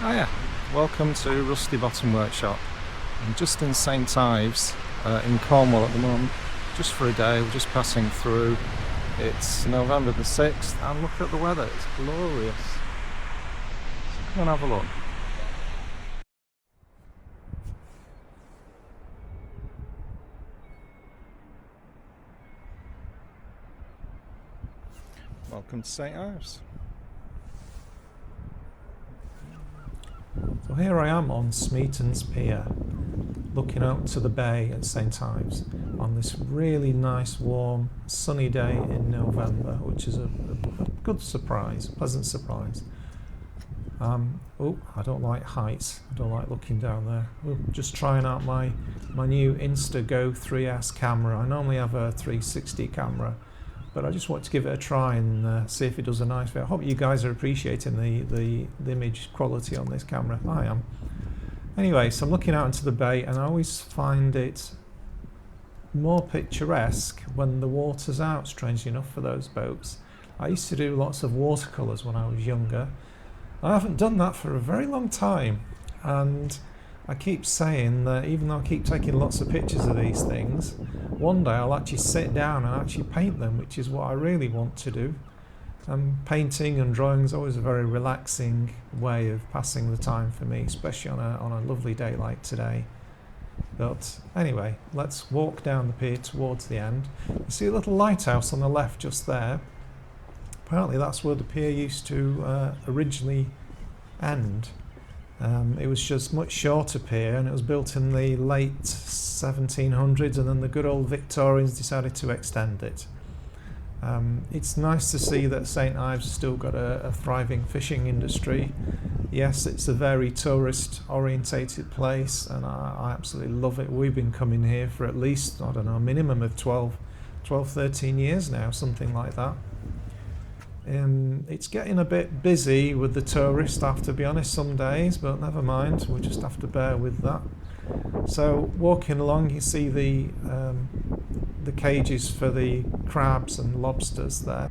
Hiya, welcome to Rusty Bottom Workshop. I'm just in St Ives in Cornwall at the moment, just for a day. We're just passing through. It's November the 6th and look at the weather, it's glorious. So come and have a look. Welcome to St Ives. So here I am on Smeaton's Pier, looking out to the bay at St Ives on this really nice, warm, sunny day in November, which is a good surprise, a pleasant surprise. Oh, I don't like heights. I don't like looking down there. Oh, just trying out my new Instago 3S camera. I normally have a 360 camera, but I just want to give it a try and see if it does a nice video. I hope you guys are appreciating the image quality on this camera. I am. Anyway, so I'm looking out into the bay, and I always find it more picturesque when the water's out, strangely enough, for those boats. I used to do lots of watercolours when I was younger. I haven't done that for a very long time, and I keep saying that even though I keep taking lots of pictures of these things, one day I'll actually sit down and actually paint them, which is what I really want to do. Painting and drawing is always a very relaxing way of passing the time for me, especially on a lovely day like today. But anyway, let's walk down the pier towards the end. You see a little lighthouse on the left just there. Apparently that's where the pier used to originally end. It was just much shorter pier, and it was built in the late 1700s, and then the good old Victorians decided to extend it. It's nice to see that St Ives has still got a thriving fishing industry. Yes, it's a very tourist orientated place, and I absolutely love it. We've been coming here for at least, I don't know, a minimum of 13 years now, something like that. It's getting a bit busy with the tourists, I have to be honest, some days, but never mind, we'll just have to bear with that. So walking along, you see the cages for the crabs and lobsters there.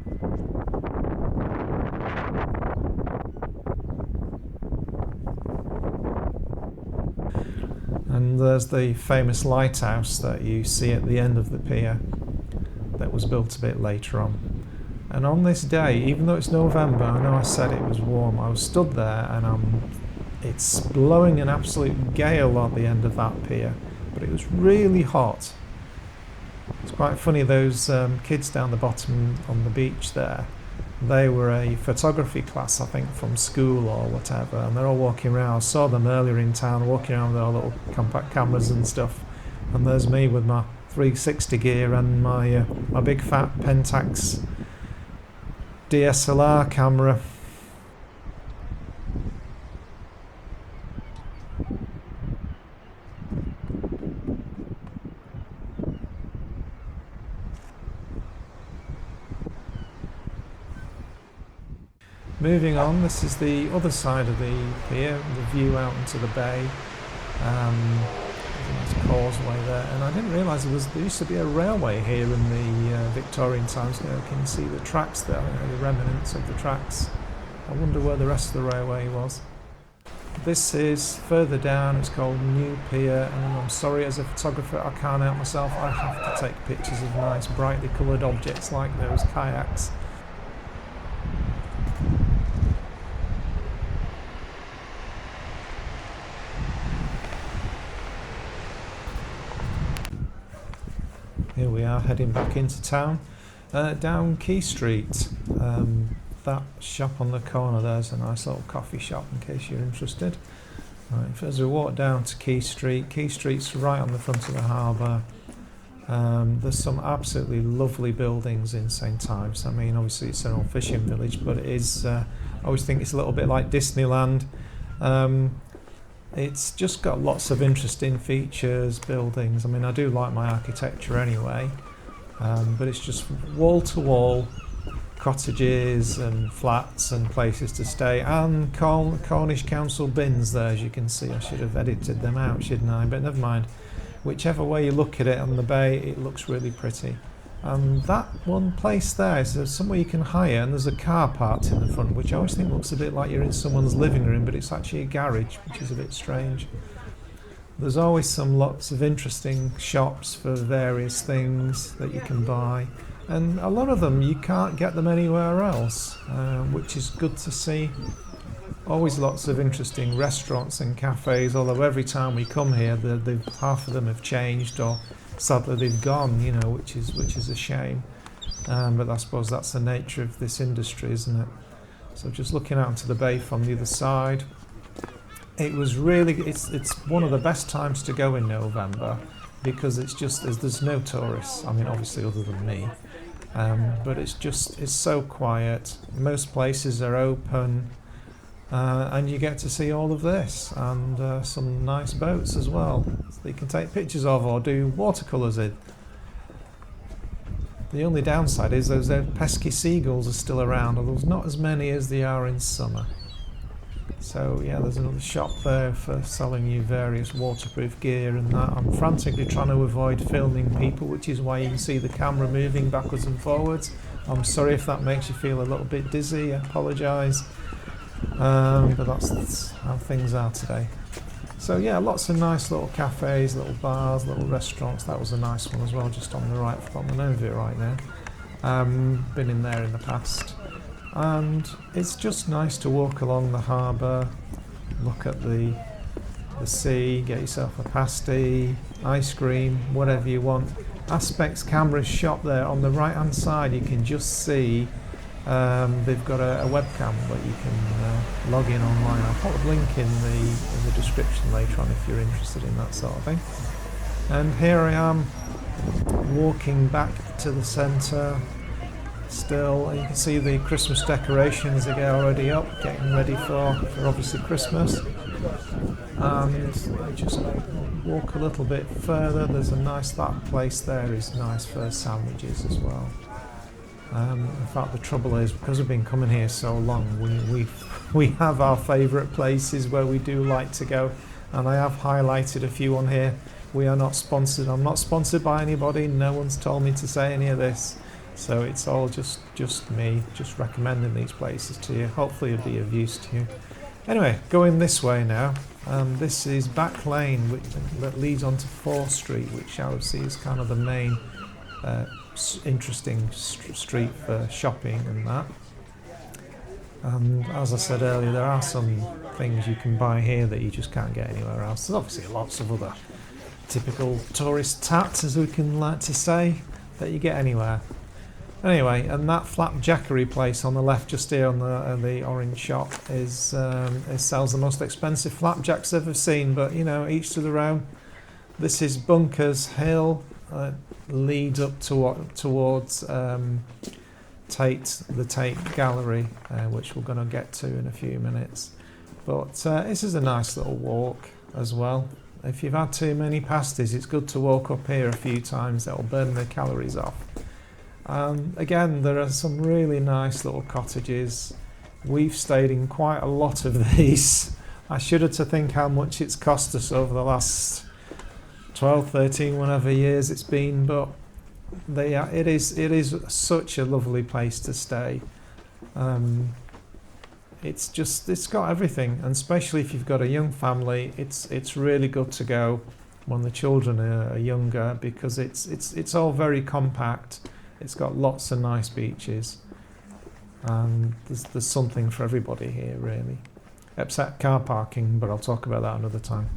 And there's the famous lighthouse that you see at the end of the pier that was built a bit later on. And on this day, even though it's November, I know I said it was warm, I was stood there and it's blowing an absolute gale at the end of that pier, but it was really hot. It's quite funny, those kids down the bottom on the beach there, they were a photography class, I think, from school or whatever, and they're all walking around. I saw them earlier in town walking around with their little compact cameras and stuff, and there's me with my 360 gear and my big fat Pentax DSLR camera. Moving on, this is the other side of the pier, the view out into the bay. There's a nice causeway there, and I didn't realise there used to be a railway here in the Victorian times. You can see the tracks there, the remnants of the tracks. I wonder where the rest of the railway was. This is further down, it's called New Pier, and I'm sorry, as a photographer I can't help myself, I have to take pictures of nice brightly coloured objects like those kayaks. Here we are heading back into town, down Quay Street. That shop on the corner there's a nice little coffee shop in case you're interested. Right, as we walk down to Quay Street's right on the front of the harbour. There's some absolutely lovely buildings in St Ives. I mean, obviously it's an old fishing village, but it is, I always think it's a little bit like Disneyland. It's just got lots of interesting features, buildings. I mean, I do like my architecture anyway, but it's just wall-to-wall cottages and flats and places to stay, and Cornish Council bins there, as you can see. I should have edited them out, shouldn't I? But never mind. Whichever way you look at it on the bay, it looks really pretty. And that one place there is somewhere you can hire, and there's a car parked in the front, which I always think looks a bit like you're in someone's living room, but it's actually a garage, which is a bit strange. There's always lots of interesting shops for various things that you can buy, and a lot of them you can't get them anywhere else, which is good to see. Always lots of interesting restaurants and cafes, although every time we come here, half of them have changed, or sadly they've gone, which is a shame. But I suppose that's the nature of this industry, isn't it? So just looking out into the bay from the other side, it's one of the best times to go in November, because there's no tourists. I mean, obviously other than me, but it's so quiet. Most places are open. And you get to see all of this, and some nice boats as well that you can take pictures of or do watercolours in. The only downside is those pesky seagulls are still around, although there's not as many as they are in summer. So yeah, there's another shop there for selling you various waterproof gear and that. I'm frantically trying to avoid filming people, which is why you can see the camera moving backwards and forwards. I'm sorry if that makes you feel a little bit dizzy, I apologise. But that's how things are today. So yeah, lots of nice little cafes, little bars, little restaurants. That was a nice one as well, just on the right. I've forgotten the name of it right now. Been in there in the past. And it's just nice to walk along the harbour, look at the sea, get yourself a pasty, ice cream, whatever you want. Aspect's camera's shop there on the right hand side, you can just see they've got a webcam that you can log in online. I'll put a link in the description later on if you're interested in that sort of thing. And here I am walking back to the centre. Still, you can see the Christmas decorations are already up, getting ready for obviously Christmas. And I just walk a little bit further. There's that place there is nice for sandwiches as well. In fact, the trouble is, because we've been coming here so long, we have our favourite places where we do like to go, and I have highlighted a few on here. We are not sponsored. I'm not sponsored by anybody. No one's told me to say any of this, so it's all just me, just recommending these places to you. Hopefully, it'll be of use to you. Anyway, going this way now. This is Back Lane, that leads onto 4th Street, which I would see is kind of the main interesting street for shopping and that. And as I said earlier, there are some things you can buy here that you just can't get anywhere else. There's obviously lots of other typical tourist tats, as we can like to say, that you get anywhere. Anyway, and that flapjackery place on the left, just here on the orange shop, it sells the most expensive flapjacks I've ever seen. But each to their own. This is Bunkers Hill. Leads up towards the Tate Gallery, which we're going to get to in a few minutes. But this is a nice little walk as well. If you've had too many pasties, it's good to walk up here a few times. That'll burn the calories off. Again, there are some really nice little cottages. We've stayed in quite a lot of these. I shudder to think how much it's cost us over the last 12, 13, whatever years it's been, but it is such a lovely place to stay. It's got everything, and especially if you've got a young family, it's really good to go when the children are younger, because it's all very compact. It's got lots of nice beaches, and there's something for everybody here really, except car parking, but I'll talk about that another time.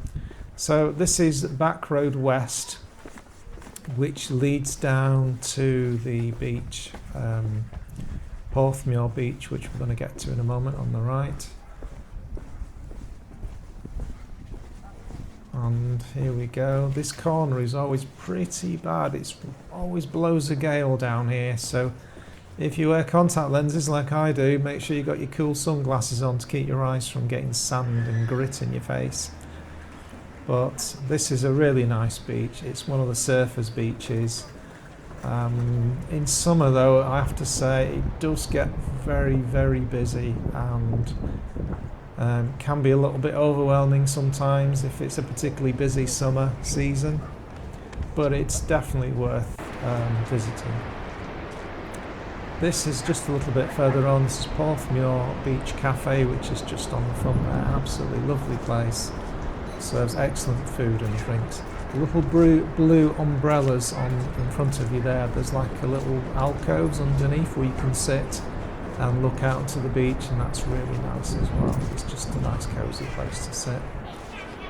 So this is Back Road West, which leads down to the beach, Porthmuir Beach, which we're going to get to in a moment on the right. And here we go. This corner is always pretty bad. It always blows a gale down here, so if you wear contact lenses like I do, make sure you got your cool sunglasses on to keep your eyes from getting sand and grit in your face. But this is a really nice beach. It's one of the surfers' beaches. In summer, though, I have to say it does get very, very busy, and can be a little bit overwhelming sometimes if it's a particularly busy summer season. But it's definitely worth visiting. This is just a little bit further on. This is Porthmuir Beach Cafe, which is just on the front there. Absolutely lovely place. Serves excellent food and drinks. The little blue umbrellas in front of you there, there's like a little alcoves underneath where you can sit and look out to the beach, and that's really nice as well. It's just a nice cosy place to sit.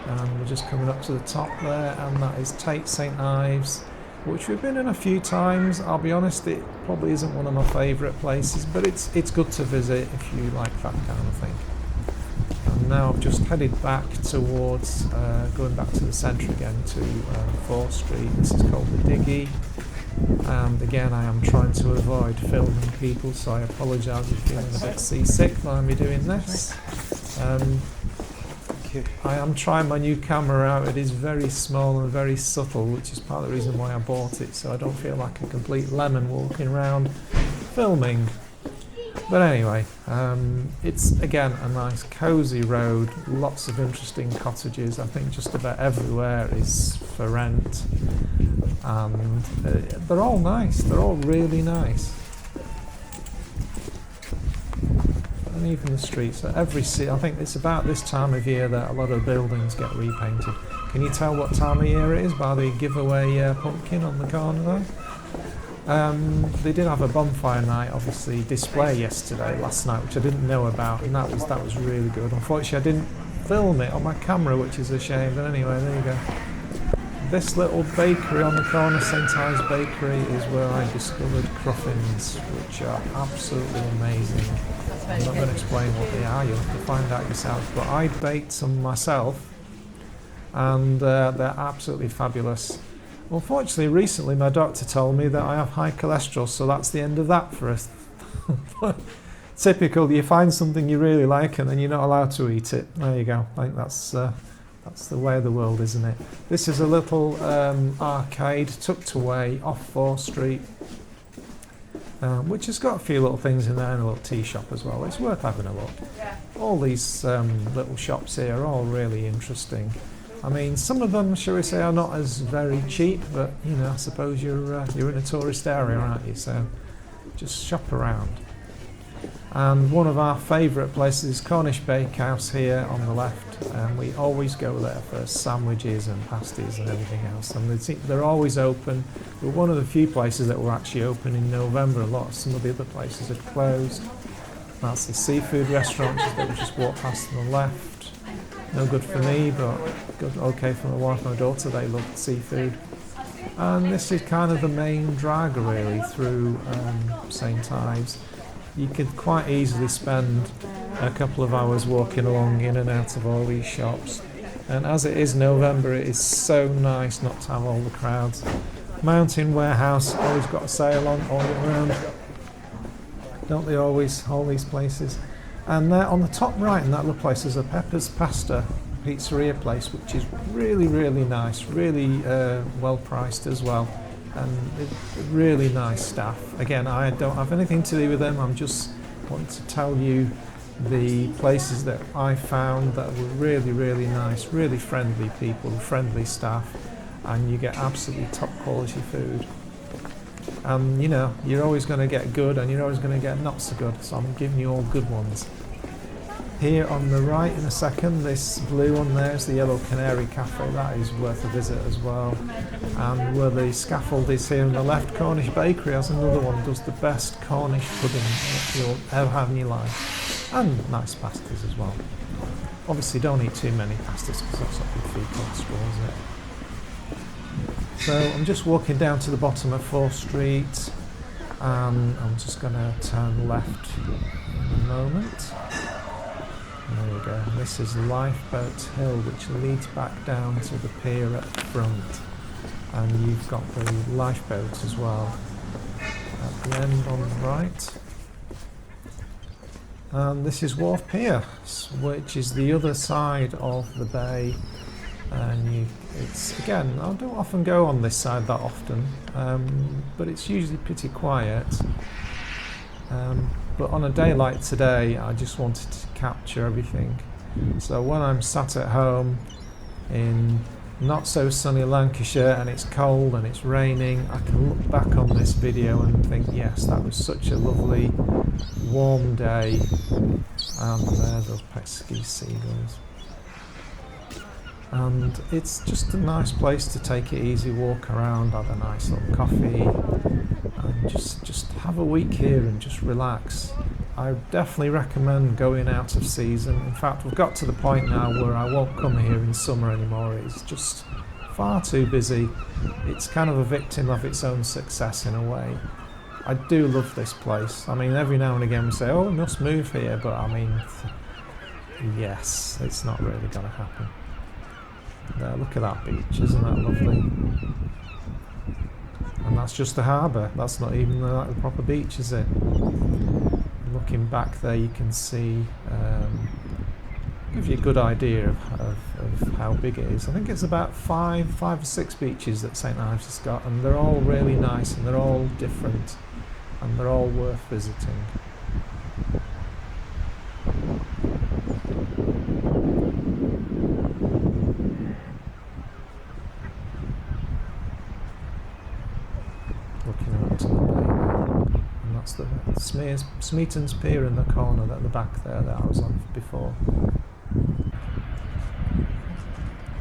And we're just coming up to the top there, and that is St Ives, which we've been in a few times. I'll be honest, it probably isn't one of my favourite places, but it's good to visit if you like that kind of thing. And now I've just headed back towards, going back to the centre again to 4th Street. This is called the Diggy. And again, I am trying to avoid filming people, so I apologise if you're feeling a bit seasick by me doing this. I am trying my new camera out. It is very small and very subtle, which is part of the reason why I bought it, so I don't feel like a complete lemon walking around filming. But anyway, it's again a nice cosy road, lots of interesting cottages. I think just about everywhere is for rent, and they're all nice, they're all really nice. And even the streets, I think it's about this time of year that a lot of buildings get repainted. Can you tell what time of year it is by the giveaway pumpkin on the corner there? They did have a bonfire night, obviously, display last night, which I didn't know about, and that was really good. Unfortunately, I didn't film it on my camera, which is a shame, but anyway, there you go. This little bakery on the corner, St Ives Bakery, is where I discovered cruffins, which are absolutely amazing. I'm not going to explain what they are, you'll have to find out yourself, but I baked some myself, and they're absolutely fabulous. Unfortunately, recently my doctor told me that I have high cholesterol, so that's the end of that for us. Typical, you find something you really like and then you're not allowed to eat it. There you go. I think that's the way of the world, isn't it? This is a little arcade tucked away off 4th Street, which has got a few little things in there and a little tea shop as well. It's worth having a look. All these little shops here are all really interesting. I mean, some of them, shall we say, are not as very cheap, but you know, I suppose you're in a tourist area, aren't you? So just shop around. And one of our favourite places is Cornish Bakehouse here on the left, and we always go there for sandwiches and pasties and everything else. And they're always open. We're one of the few places that were actually open in November. Some of the other places had closed. That's the seafood restaurant that we just walked past on the left. No good for me, but good, okay for my wife and my daughter. They love seafood. And this is kind of the main drag really through St Ives. You could quite easily spend a couple of hours walking along in and out of all these shops. And as it is November, it is so nice not to have all the crowds. Mountain Warehouse always got a sale on all year round. Don't they always, all these places? And there on the top right in that little place is a Pepper's Pasta pizzeria place, which is really, really nice, really well priced as well, and really nice staff. Again, I don't have anything to do with them, I'm just wanting to tell you the places that I found that were really, really nice, really friendly people, friendly staff, and you get absolutely top quality food. And you know, you're always going to get good and you're always going to get not so good, so I'm giving you all good ones. Here on the right in a second, this blue one there is the Yellow Canary Cafe. That is worth a visit as well. And where the scaffold is here on the left, Cornish Bakery has another one, does the best Cornish pudding that you'll ever have in your life. And nice pasties as well. Obviously don't eat too many pasties because that's not good for your cholesterol, is it? So I'm just walking down to the bottom of 4th Street, and I'm just going to turn left in a moment. There we go. This is Lifeboat Hill, which leads back down to the pier at the front, and you've got the lifeboat as well at the end on the right. And this is Wharf Pier, which is the other side of the bay. And it's again, I don't often go on this side that often, but it's usually pretty quiet. But on a day like today, I just wanted to capture everything. So when I'm sat at home in not so sunny Lancashire and it's cold and it's raining, I can look back on this video and think, yes, that was such a lovely warm day. And there, those pesky seagulls. And it's just a nice place to take it easy, walk around, have a nice little coffee, and just have a week here and just relax. I definitely recommend going out of season. In fact, we've got to the point now where I won't come here in summer anymore. It's just far too busy. It's kind of a victim of its own success in a way. I do love this place. I mean, every now and again we say, oh, we must move here, but I mean, yes, it's not really going to happen. There, look at that beach, isn't that lovely? And that's just the harbour, that's not even the proper beach, is it? Looking back there, you can see, gives you a good idea of how big it is. I think it's about five or six beaches that St Ives has got, and they're all really nice and they're all different and they're all worth visiting. Looking out to the bay now. And that's the Smeaton's Pier in the corner at the back there that I was on before.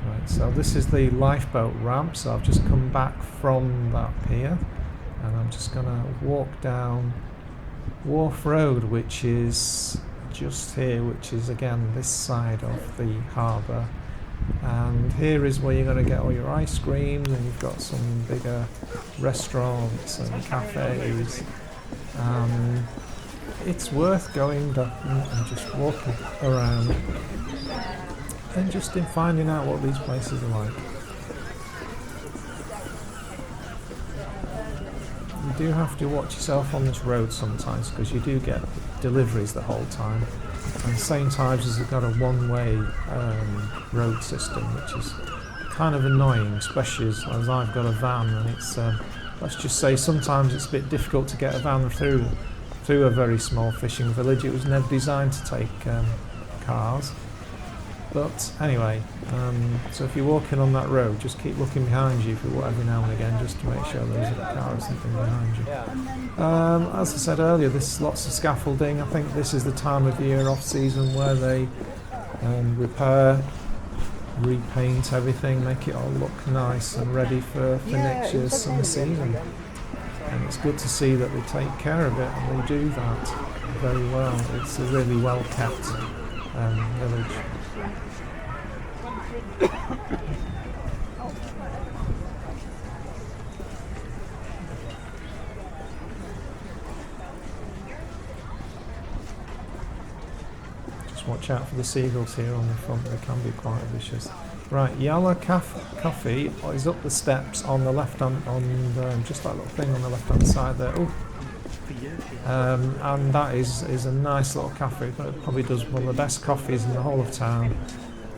Right, so this is the lifeboat ramp, so I've just come back from that pier and I'm just going to walk down Wharf Road, which is just here, which is again this side of the harbour. And here is where you're going to get all your ice creams, and you've got some bigger restaurants and cafes. It's worth going down and just walking around and just in finding out what these places are like. You do have to watch yourself on this road sometimes because you do get deliveries the whole time. And St Ives has got a one-way road system, which is kind of annoying, especially as I've got a van, and it's let's just say sometimes it's a bit difficult to get a van through a very small fishing village. It was never designed to take cars. But anyway, so if you're walking on that road, just keep looking behind you every now and again, just to make sure there's a car or something behind you. As I said earlier, there's lots of scaffolding. I think this is the time of year off season where they repair, repaint everything, make it all look nice and ready for next year's summer season. And it's good to see that they take care of it, and they do that very well. It's a really well kept village. Just watch out for the seagulls here on the front, they can be quite vicious. Right, Yalla Coffee is up the steps on the left hand, just that little thing on the left hand side there. Ooh. And that is a nice little cafe. It probably does one of the best coffees in the whole of town,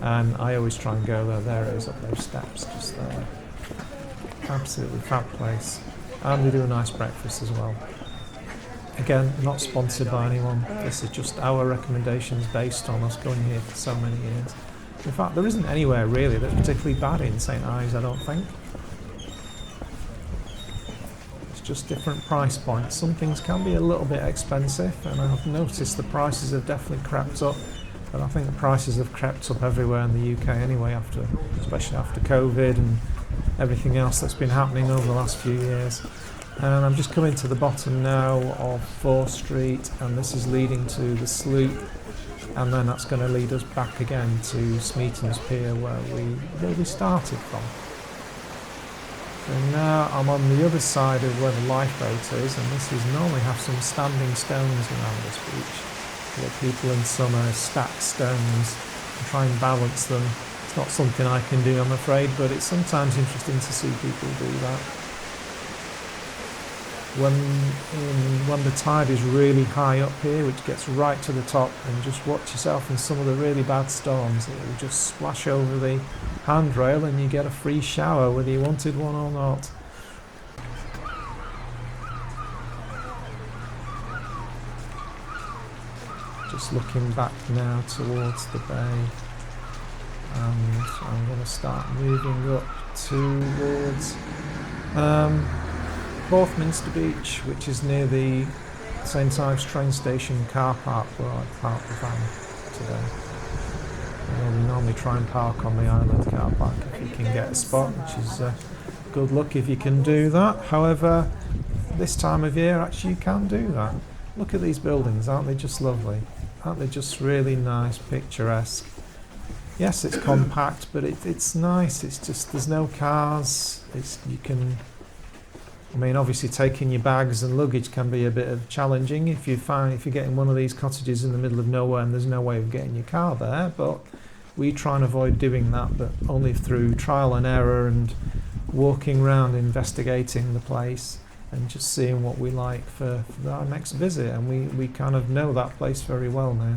and I always try and go there. There it is up those steps, just there. Absolutely fab place, and they do a nice breakfast as well. Again, not sponsored by anyone. This is just our recommendations based on us going here for so many years. In fact, there isn't anywhere really that's particularly bad in St Ives, I don't think. Just different price points. Some things can be a little bit expensive, and I've noticed the prices have definitely crept up, but I think the prices have crept up everywhere in the UK anyway, especially after COVID and everything else that's been happening over the last few years. And I'm just coming to the bottom now of 4th Street, and this is leading to the Sloop, and then that's going to lead us back again to Smeaton's Pier where we started from. So now I'm on the other side of where the lifeboat is, and this is normally have some standing stones around this beach, where people in summer stack stones and try and balance them. It's not something I can do, I'm afraid, but it's sometimes interesting to see people do that. When the tide is really high up here, which gets right to the top, and just watch yourself in some of the really bad storms, it will just splash over the handrail and you get a free shower whether you wanted one or not. Just looking back now towards the bay. and I'm going to start moving up towards Porthminster Beach, which is near the St Ives train station car park where I parked the van today. We normally try and park on the island car park if you can get a spot, which is good luck if you can do that. However, this time of year actually you can do that. Look at these buildings, aren't they just lovely? Aren't they just really nice, picturesque? Yes, it's compact, but it's nice. It's just, there's no cars. I mean, obviously taking your bags and luggage can be a bit of challenging if you're getting one of these cottages in the middle of nowhere and there's no way of getting your car there, but we try and avoid doing that, but only through trial and error and walking around, investigating the place and just seeing what we like for our next visit, and we kind of know that place very well now.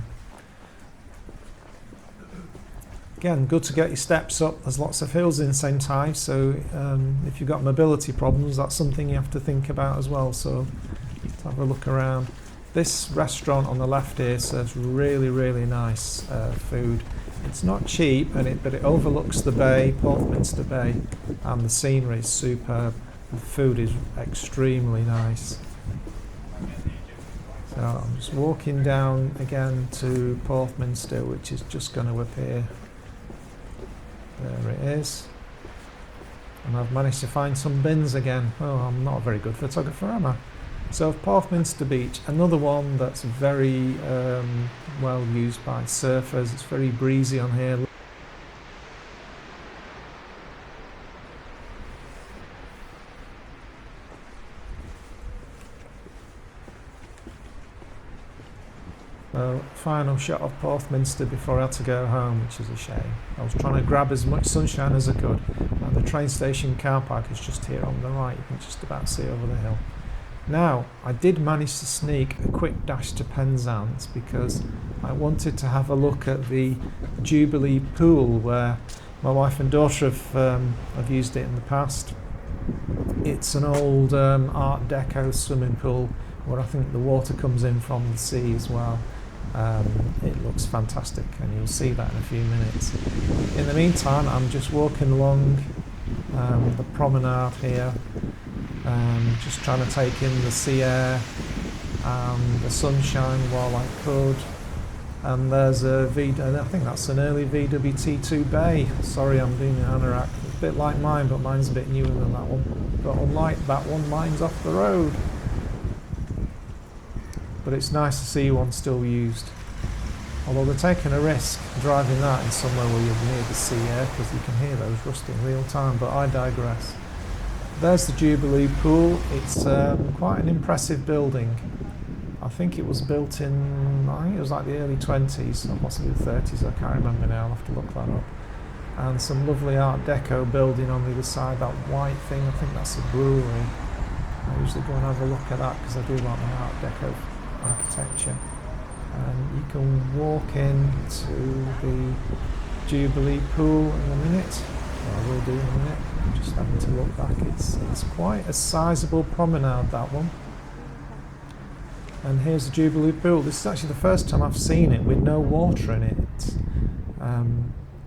Again, good to get your steps up. There's lots of hills in St Ives, so if you've got mobility problems, that's something you have to think about as well. So let's have a look around. This restaurant on the left here serves really, really nice food. It's not cheap, but it overlooks the bay, Porthminster Bay, and the scenery is superb. The food is extremely nice. So I'm just walking down again to Porthminster, which is just going to appear. There it is. And I've managed to find some bins again. Oh, I'm not a very good photographer, am I? So Porthminster Beach, another one that's very well used by surfers. It's very breezy on here. So, final shot of Porthminster before I had to go home, which is a shame. I was trying to grab as much sunshine as I could, and the train station car park is just here on the right. You can just about see over the hill. Now, I did manage to sneak a quick dash to Penzance because I wanted to have a look at the Jubilee pool where my wife and daughter have used it in the past. It's an old Art Deco swimming pool where I think the water comes in from the sea as well. It looks fantastic, and you'll see that in a few minutes. In the meantime, I'm just walking along the promenade here, just trying to take in the sea air and the sunshine while I could. And there's a I think that's an early VWT2 bay. Sorry, I'm doing an anorak. It's a bit like mine, but mine's a bit newer than that one. But unlike that one, mine's off the road. But it's nice to see one still used. Although they're taking a risk driving that in somewhere where you're near the sea air, because you can hear those rusting real time, but I digress. There's the Jubilee pool. It's quite an impressive building. I think it was built in, I think it was like the early 20s, or possibly the 30s, I can't remember now, I'll have to look that up. And some lovely Art Deco building on the other side, that white thing, I think that's a brewery. I usually go and have a look at that because I do like my Art Deco architecture. And you can walk into the Jubilee pool in a minute. Well, I will do in a minute. I'm just having to look back. It's quite a sizable promenade, that one. And here's the Jubilee pool. This is actually the first time I've seen it with no water in it.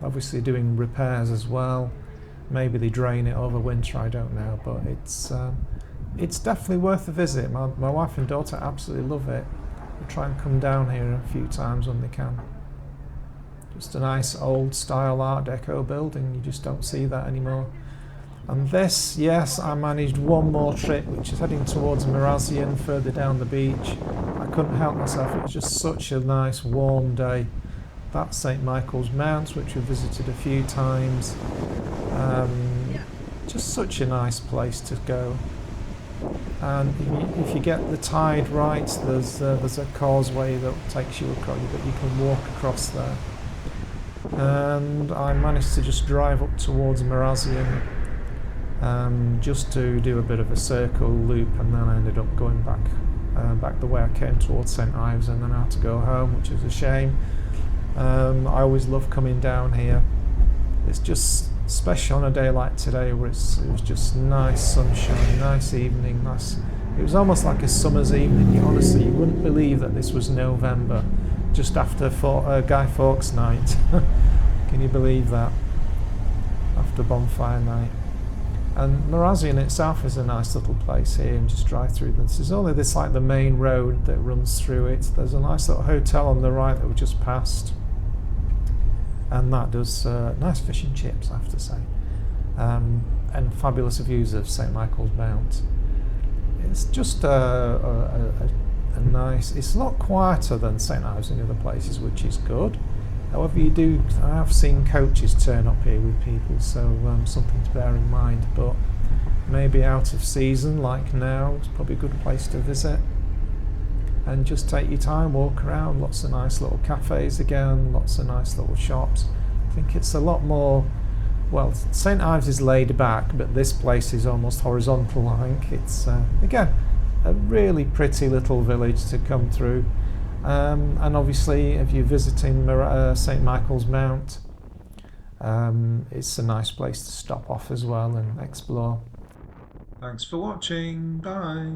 Obviously doing repairs as well. Maybe they drain it over winter, I don't know, but it's definitely worth a visit. My wife and daughter absolutely love it. They try and come down here a few times when they can. Just a nice old style Art Deco building, you just don't see that anymore. And this, yes, I managed one more trip, which is heading towards Marazion, further down the beach. I couldn't help myself, it was just such a nice warm day. That's St Michael's Mount, which we visited a few times. Just such a nice place to go. And if you get the tide right, there's a causeway that takes you across, but you can walk across there. And I managed to just drive up towards Marazion, just to do a bit of a circle loop, and then I ended up going back the way I came towards St Ives, and then I had to go home, which is a shame. I always love coming down here. It's just special on a day like today where it was just nice sunshine, nice evening, nice. It was almost like a summer's evening. You wouldn't believe that this was November, just after Guy Fawkes night. Can you believe that? After bonfire night. And Marazi in itself is a nice little place here, and just drive through this. There's only this like the main road that runs through it. There's a nice little hotel on the right that we just passed, and that does nice fish and chips, I have to say, and fabulous views of St Michael's Mount. It's just a nice. It's a lot quieter than St Ives in other places, which is good. However, I have seen coaches turn up here with people, so something to bear in mind. But maybe out of season, like now, it's probably a good place to visit. And just take your time, walk around. Lots of nice little cafes again, lots of nice little shops. I think it's a lot more. Well, St Ives is laid back, but this place is almost horizontal. I think it's again a really pretty little village to come through. And obviously, if you're visiting St Michael's Mount, it's a nice place to stop off as well and explore. Thanks for watching. Bye.